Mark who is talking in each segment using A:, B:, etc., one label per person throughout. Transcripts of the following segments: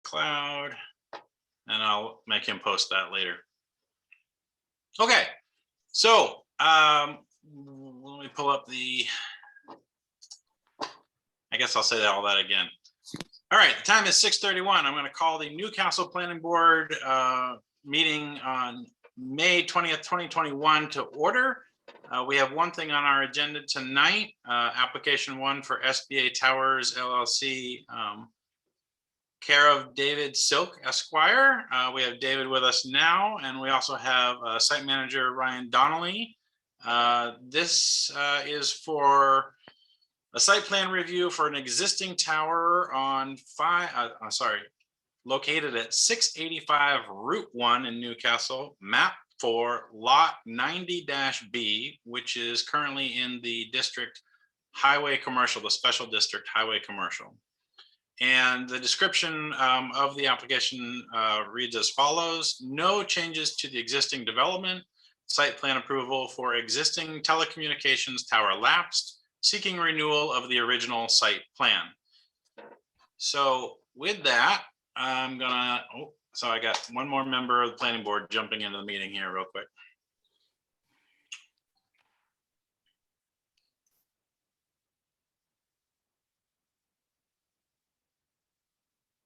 A: Cloud, and I'll make him post that later. Okay, so let me pull up the, I guess I'll say all that again. All right, the time is 6:31. I'm going to call the Newcastle Planning Board meeting on May 20th, 2021 to order. We have one thing on our agenda tonight, application one for SBA Towers LLC, care of David Silk Esquire. We have David with us now, and we also have site manager Ryan Donnelly. This is for a site plan review for an existing tower on located at 685 Route 1 in Newcastle, map 4, lot 90-B, which is currently in the district highway commercial, the special district highway commercial. And the description of the application reads as follows: no changes to the existing development. Site plan approval for existing telecommunications tower lapsed, seeking renewal of the original site plan. So with that, I'm gonna, so I got one more member of the planning board jumping into the meeting here real quick.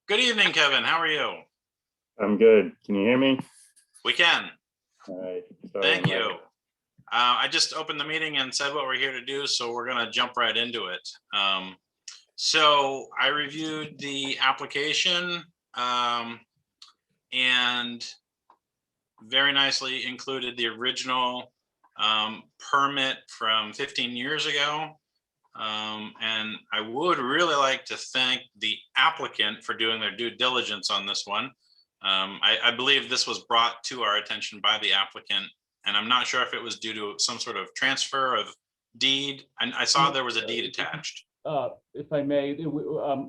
A: Good evening, Kevin. How are you?
B: I'm good. Can you hear me?
A: We can.
B: All right.
A: Thank you. I just opened the meeting and said what we're here to do, so we're going to jump right into it. So I reviewed the application and very nicely included the original permit from 15 years ago. And I would really like to thank the applicant for doing their due diligence on this one. I believe this was brought to our attention by the applicant, and I'm not sure if it was due to some sort of transfer of deed. And I saw there was a deed attached.
C: If I may,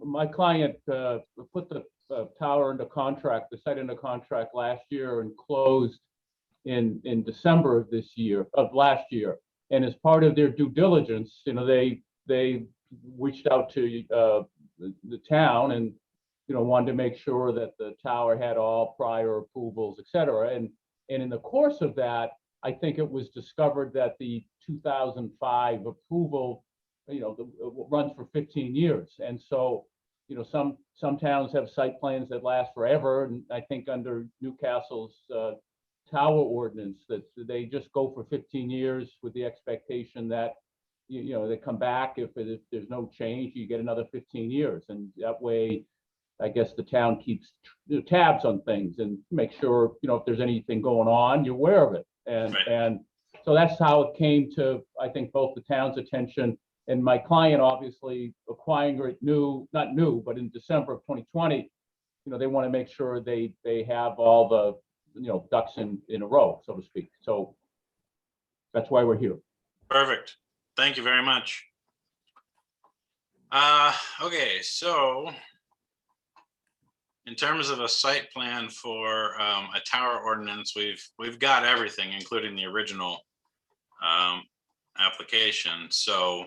C: my client put the tower into contract, the site into contract last year, and closed in December of last year. And as part of their due diligence, they reached out to the town and wanted to make sure that the tower had all prior approvals, et cetera. And in the course of that, I think it was discovered that the 2005 approval, runs for 15 years. And so, some towns have site plans that last forever. And I think under Newcastle's tower ordinance, that they just go for 15 years with the expectation that, they come back. If there's no change, you get another 15 years. And that way, I guess the town keeps tabs on things and make sure, if there's anything going on, you're aware of it. And so that's how it came to, I think, both the town's attention and my client, obviously acquiring it not new, but in December of 2020, they want to make sure they have all the, ducks in a row, so to speak. So that's why we're here.
A: Perfect. Thank you very much. Okay, so in terms of a site plan for a tower ordinance, we've got everything, including the original application. So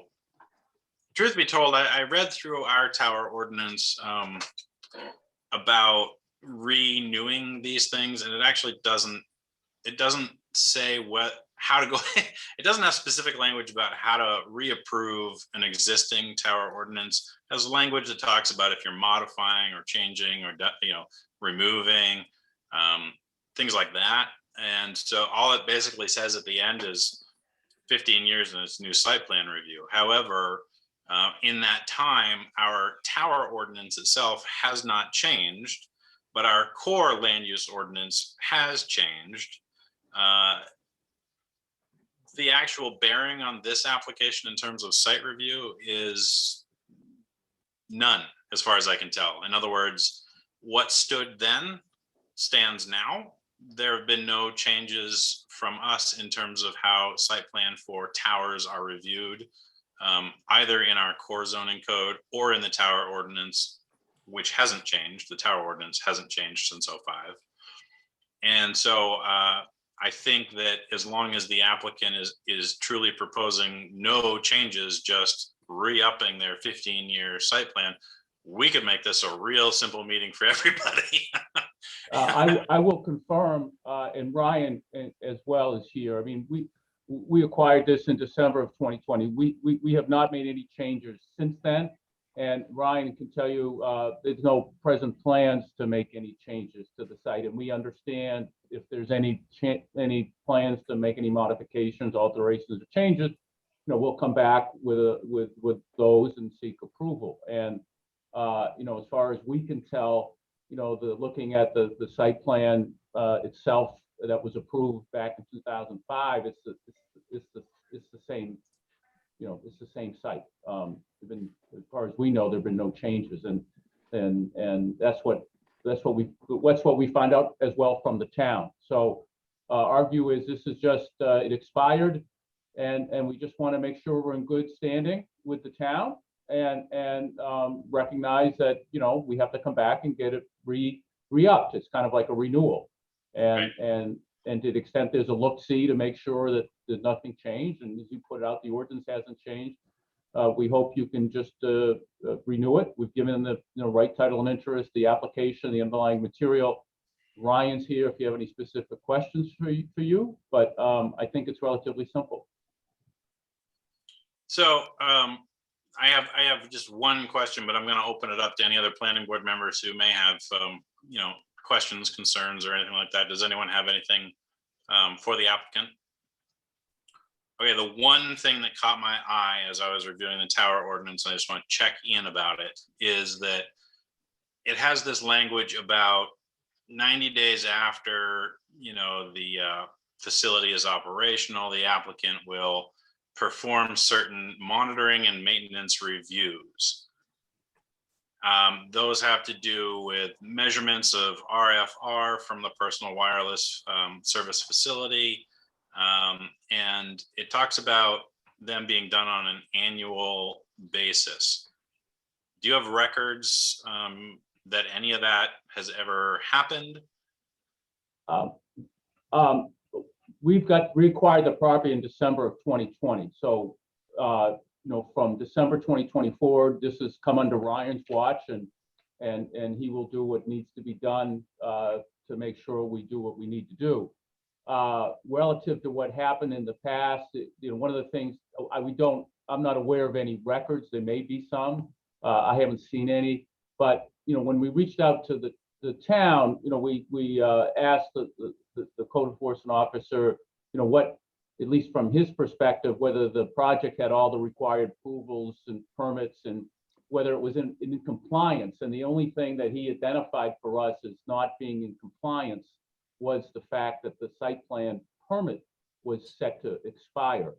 A: truth be told, I read through our tower ordinance about renewing these things, and it actually doesn't say how to go. It doesn't have specific language about how to reapprove an existing tower ordinance. It has language that talks about if you're modifying or changing or removing things like that. And so all it basically says at the end is 15 years in its new site plan review. However, in that time, our tower ordinance itself has not changed, but our core land use ordinance has changed. The actual bearing on this application in terms of site review is none, as far as I can tell. In other words, what stood then stands now. There have been no changes from us in terms of how site plan for towers are reviewed, either in our core zoning code or in the tower ordinance, which hasn't changed. The tower ordinance hasn't changed since 2005. And so I think that as long as the applicant is truly proposing no changes, just re-upping their 15-year site plan, we could make this a real simple meeting for everybody.
C: I will confirm, and Ryan as well is here. I mean, we acquired this in December of 2020. We have not made any changes since then. And Ryan can tell you, there's no present plans to make any changes to the site. And we understand if there's any plans to make any modifications, alterations, or changes, we'll come back with those and seek approval. And as far as we can tell, looking at the site plan itself that was approved back in 2005, it's the same, it's the same site. As far as we know, there've been no changes, and that's what we find out as well from the town. So our view is this is just it expired, and we just want to make sure we're in good standing with the town, and recognize that we have to come back and get it re-upped. It's kind of like a renewal, and to the extent there's a look-see to make sure that there's nothing changed, and as you put it out, the ordinance hasn't changed. We hope you can just renew it. We've given the right title and interest, the application, the underlying material. Ryan's here if you have any specific questions for you, but I think it's relatively simple.
A: So I have just one question, but I'm going to open it up to any other planning board members who may have questions, concerns, or anything like that. Does anyone have anything for the applicant? Okay, the one thing that caught my eye as I was reviewing the tower ordinance, and I just want to check in about it, is that it has this language about 90 days after the facility is operational, the applicant will perform certain monitoring and maintenance reviews. Those have to do with measurements of RFR from the personal wireless service facility. And it talks about them being done on an annual basis. Do you have records that any of that has ever happened?
C: We acquired the property in December of 2020. So, from December 2024, this has come under Ryan's watch, and he will do what needs to be done to make sure we do what we need to do. Relative to what happened in the past, one of the things I'm not aware of any records. There may be some. I haven't seen any. But when we reached out to the town, we asked the code enforcement officer, what, at least from his perspective, whether the project had all the required approvals and permits, and whether it was in compliance. And the only thing that he identified for us as not being in compliance was the fact that the site plan permit was set to expire.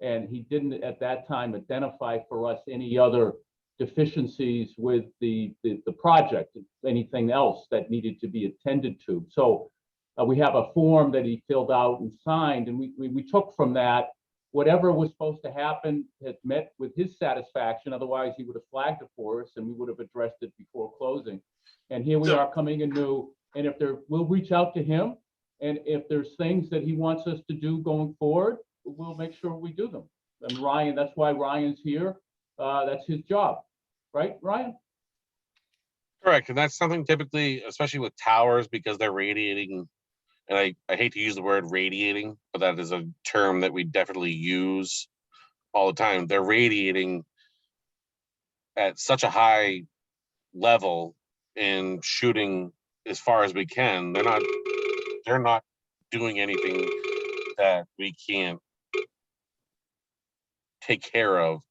C: And he didn't at that time identify for us any other deficiencies with the project, anything else that needed to be attended to. So we have a form that he filled out and signed, and we took from that whatever was supposed to happen had met with his satisfaction. Otherwise, he would have flagged it for us, and we would have addressed it before closing. And here we are coming anew. And we'll reach out to him, and if there's things that he wants us to do going forward, we'll make sure we do them. And Ryan, that's why Ryan's here. That's his job, right, Ryan?
D: Correct, and that's something typically, especially with towers, because they're radiating, and I hate to use the word radiating, but that is a term that we definitely use all the time. They're radiating at such a high level and shooting as far as we can. They're not doing anything that we can't take care of.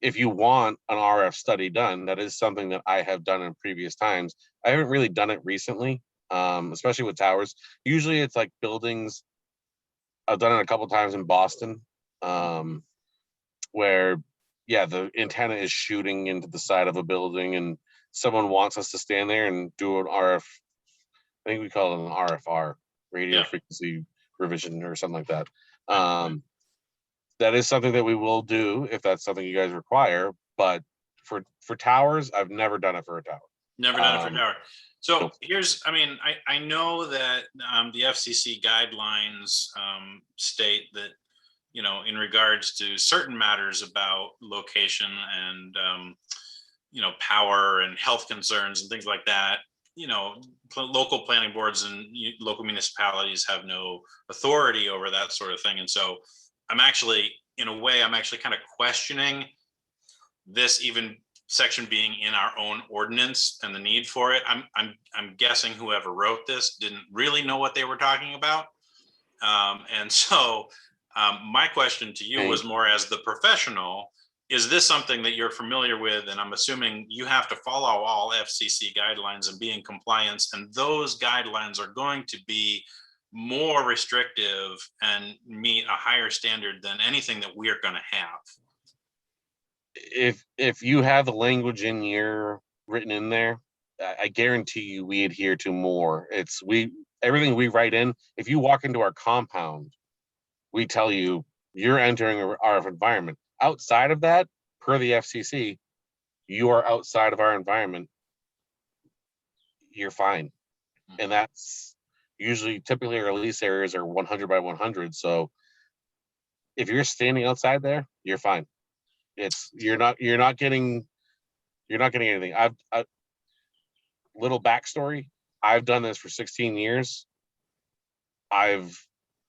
D: If you want an RF study done, that is something that I have done in previous times. I haven't really done it recently, especially with towers. Usually it's like buildings. I've done it a couple times in Boston, where, yeah, the antenna is shooting into the side of a building and someone wants us to stand there and do an RF, I think we call it an RFR, radio frequency revision or something like that. That is something that we will do if that's something you guys require. But for towers, I've never done it for a tower.
A: Never done it for a tower. So I know that the FCC guidelines state that, in regards to certain matters about location and, power and health concerns and things like that, local planning boards and local municipalities have no authority over that sort of thing. And so I'm actually kind of questioning this even section being in our own ordinance and the need for it. I'm guessing whoever wrote this didn't really know what they were talking about. And so my question to you was more as the professional, is this something that you're familiar with? And I'm assuming you have to follow all FCC guidelines and be in compliance. And those guidelines are going to be more restrictive and meet a higher standard than anything that we are going to have.
D: If you have the language in here written in there, I guarantee you we adhere to more. Everything we write in, if you walk into our compound, we tell you you're entering our environment. Outside of that, per the FCC, you are outside of our environment. You're fine. And that's typically our lease areas are 100 by 100. So if you're standing outside there, you're fine. You're not getting anything. Little backstory. I've done this for 16 years. I've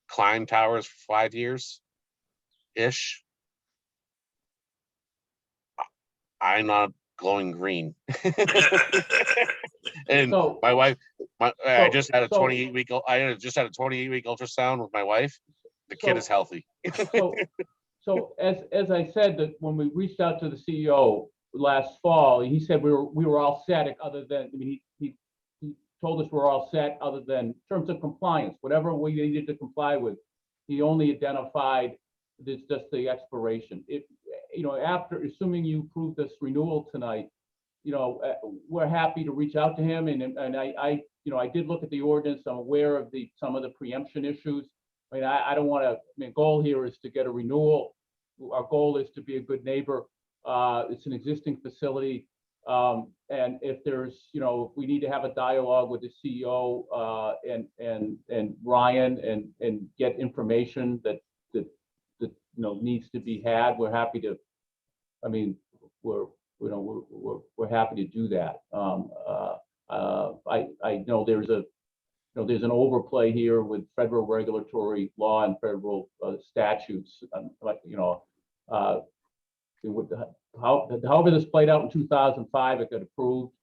D: climbed towers for 5 years ish. I'm not glowing green. And
C: So-
D: my wife, I just had a
C: so-
D: 28-week ultrasound with my wife. The kid
C: So-
D: is healthy.
C: So as I said, that when we reached out to the CEO last fall, he said we were all set, other than, he told us we're all set other than in terms of compliance, whatever we needed to comply with. He only identified this, just the expiration. After, assuming you approve this renewal tonight, we're happy to reach out to him, and I did look at the ordinance. I'm aware of some of the preemption issues. I don't want to, goal here is to get a renewal. Our goal is to be a good neighbor. It's an existing facility. And if there's, if we need to have a dialogue with the CEO and Ryan and get information that needs to be had, we're happy to. We're happy to do that. I know there's an overplay here with federal regulatory law and federal statutes. However this played out in 2005, it got approved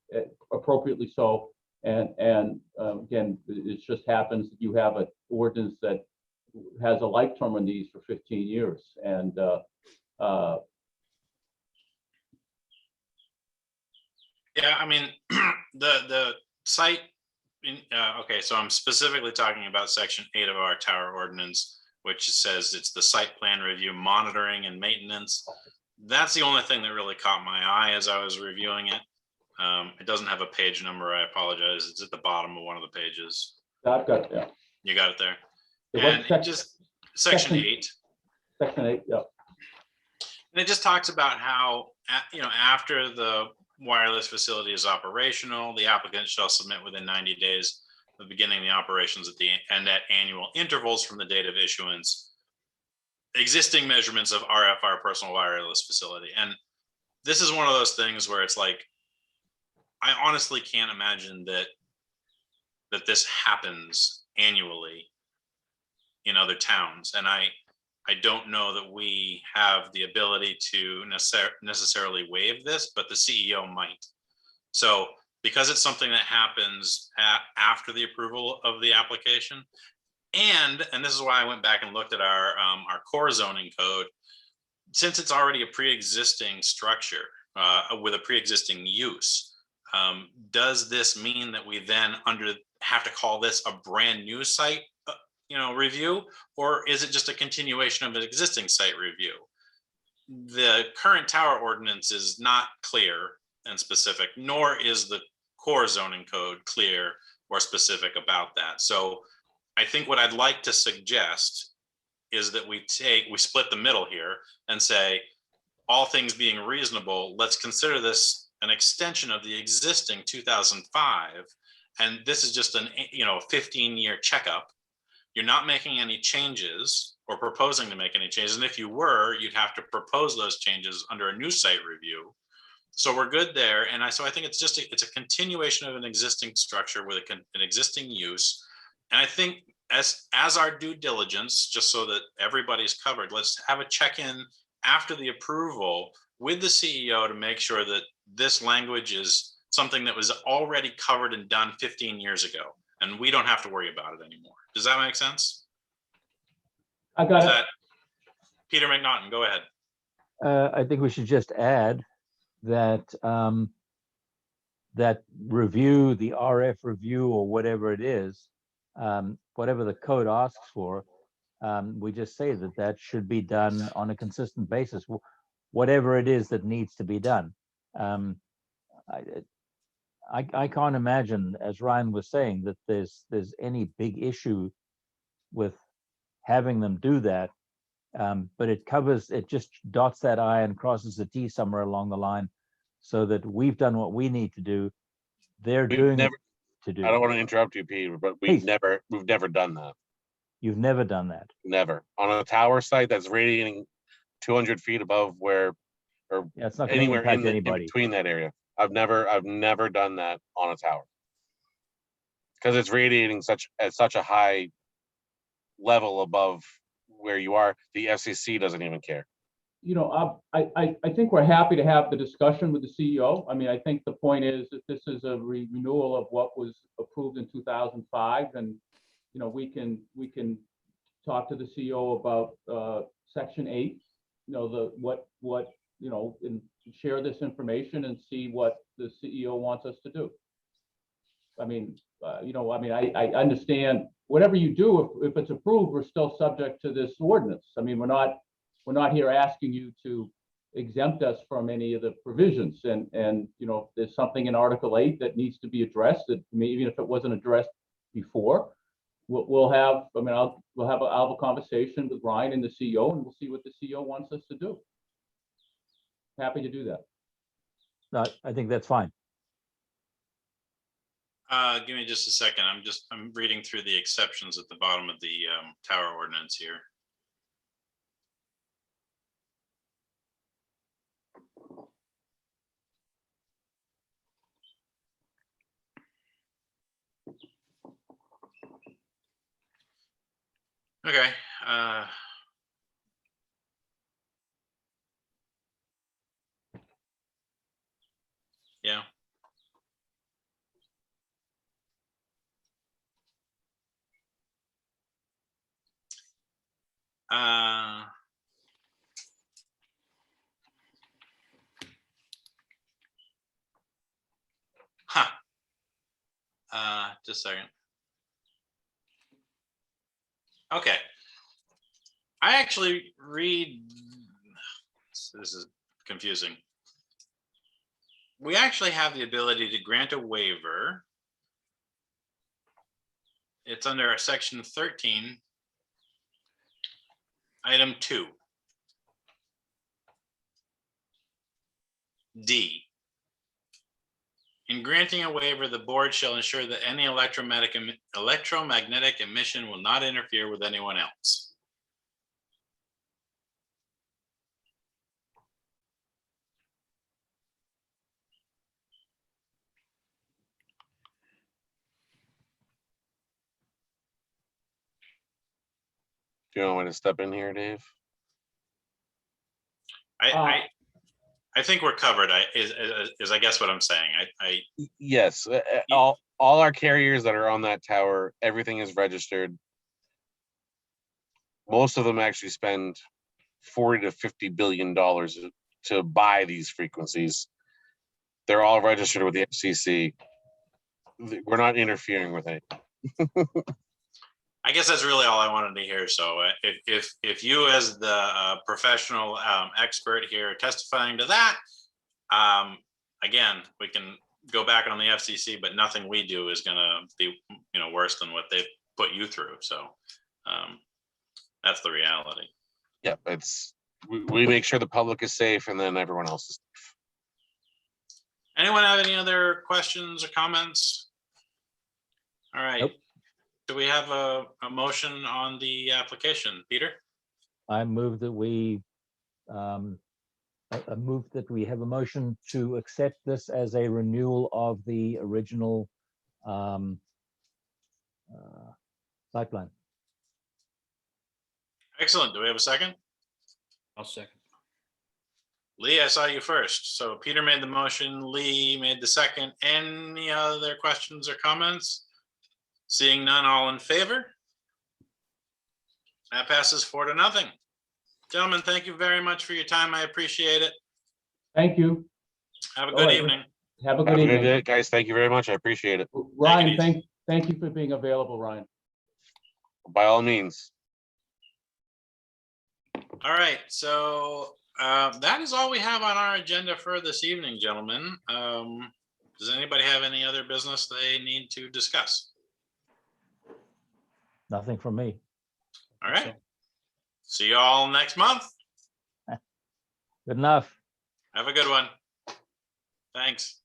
C: appropriately so. And again, it just happens that you have an ordinance that has a life term on these for 15 years. And
A: Yeah, the site, okay, so I'm specifically talking about section 8 of our tower ordinance, which says it's the site plan review, monitoring and maintenance. That's the only thing that really caught my eye as I was reviewing it. It doesn't have a page number, I apologize. It's at the bottom of one of the pages.
C: I've got, yeah.
A: You got it there.
C: What
A: And
C: section?
A: just section 8.
C: Section 8, yeah.
A: And it just talks about how, after the wireless facility is operational, the applicant shall submit within 90 days of beginning the operations and at annual intervals from the date of issuance, existing measurements of RFR personal wireless facility. And this is one of those things where it's like, I honestly can't imagine that this happens annually in other towns. And I don't know that we have the ability to necessarily waive this, but the CEO might. So because it's something that happens after the approval of the application, and this is why I went back and looked at our core zoning code, since it's already a pre-existing structure with a pre-existing use, does this mean that we then have to call this a brand new site review, or is it just a continuation of an existing site review? The current tower ordinance is not clear and specific, nor is the core zoning code clear or specific about that. So I think what I'd like to suggest is that we split the middle here and say, all things being reasonable, let's consider this an extension of the existing 2005. And this is just 15-year checkup. You're not making any changes or proposing to make any changes. And if you were, you'd have to propose those changes under a new site review. So we're good there. And so I think it's just, it's a continuation of an existing structure with an existing use. And I think as our due diligence, just so that everybody's covered, let's have a check-in after the approval with the CEO to make sure that this language is something that was already covered and done 15 years ago, and we don't have to worry about it anymore. Does that make sense?
C: I got
A: Is
C: it.
A: that Peter McNaughton? Go ahead.
E: I think we should just add that that review, the RF review or whatever it is, whatever the code asks for, we just say that that should be done on a consistent basis, whatever it is that needs to be done. I can't imagine, as Ryan was saying, that there's any big issue with having them do that. But it just dots that I and crosses the T somewhere along the line, so that we've done what we need to do. They're doing
D: never,
E: to do.
D: I don't want to interrupt you, Peter, but
E: Please.
D: we've never done that.
E: You've never done that.
D: Never. On a tower site that's radiating 200 feet above where, or
E: Yeah, it's not going to
D: anywhere
E: impact
D: in
E: anybody.
D: between that area. I've never done that on a tower. Because it's radiating at such a high level above where you are. The FCC doesn't even care.
C: You know, I think we're happy to have the discussion with the CEO. I mean, I think the point is that this is a renewal of what was approved in 2005, and you know, we can talk to the CEO about Section 8. You know, what you know, and share this information and see what the CEO wants us to do. I mean, you know, I mean, I understand whatever you do, if it's approved, we're still subject to this ordinance. I mean, we're not here asking you to exempt us from any of the provisions. And you know, if there's something in Article 8 that needs to be addressed, that even if it wasn't addressed before, we'll have, I mean, I'll have a conversation with Ryan and the CEO, and we'll see what the CEO wants us to do. Happy to do that.
E: No, I think that's fine.
A: Give me just a second. I'm reading through the exceptions at the bottom of the tower ordinance here. Okay. Yeah. Just a second. Okay. I actually read, this is confusing. We actually have the ability to grant a waiver. It's under our section 13, item 2. D. In granting a waiver, the board shall ensure that any electromagnetic emission will not interfere with anyone else.
D: Do you want me to step in here, Dave?
A: I think we're covered. Is I guess what I'm saying.
D: Yes, all our carriers that are on that tower, everything is registered. Most of them actually spend $40 to $50 billion to buy these frequencies. They're all registered with the FCC. We're not interfering with it.
A: I guess that's really all I wanted to hear. So if you as the professional expert here are testifying to that, again, we can go back on the FCC, but nothing we do is going to be, you know, worse than what they've put you through. So that's the reality.
D: Yeah, we make sure the public is safe, and then everyone else is safe.
A: Anyone have any other questions or comments? All right.
E: Nope.
A: Do we have a motion on the application, Peter?
E: I move that we a move that we have a motion to accept this as a renewal of the original site plan.
A: Excellent. Do we have a second?
F: I'll second.
A: Lee, I saw you first. So Peter made the motion, Lee made the second. Any other questions or comments? Seeing none, all in favor? That passes 4-0. Gentlemen, thank you very much for your time. I appreciate it.
C: Thank you.
A: Have a
C: All
A: good
C: right.
A: evening.
C: Have a
D: Have
C: good
D: a good
C: evening.
D: day, guys. Thank you very much. I appreciate it.
C: Ryan,
A: easy.
C: thank you for being available, Ryan.
D: By all means.
A: All right, so that is all we have on our agenda for this evening, gentlemen. Does anybody have any other business they need to discuss?
E: Nothing from me.
A: All right. See you all next month.
E: Good enough.
A: Have a good one. Thanks.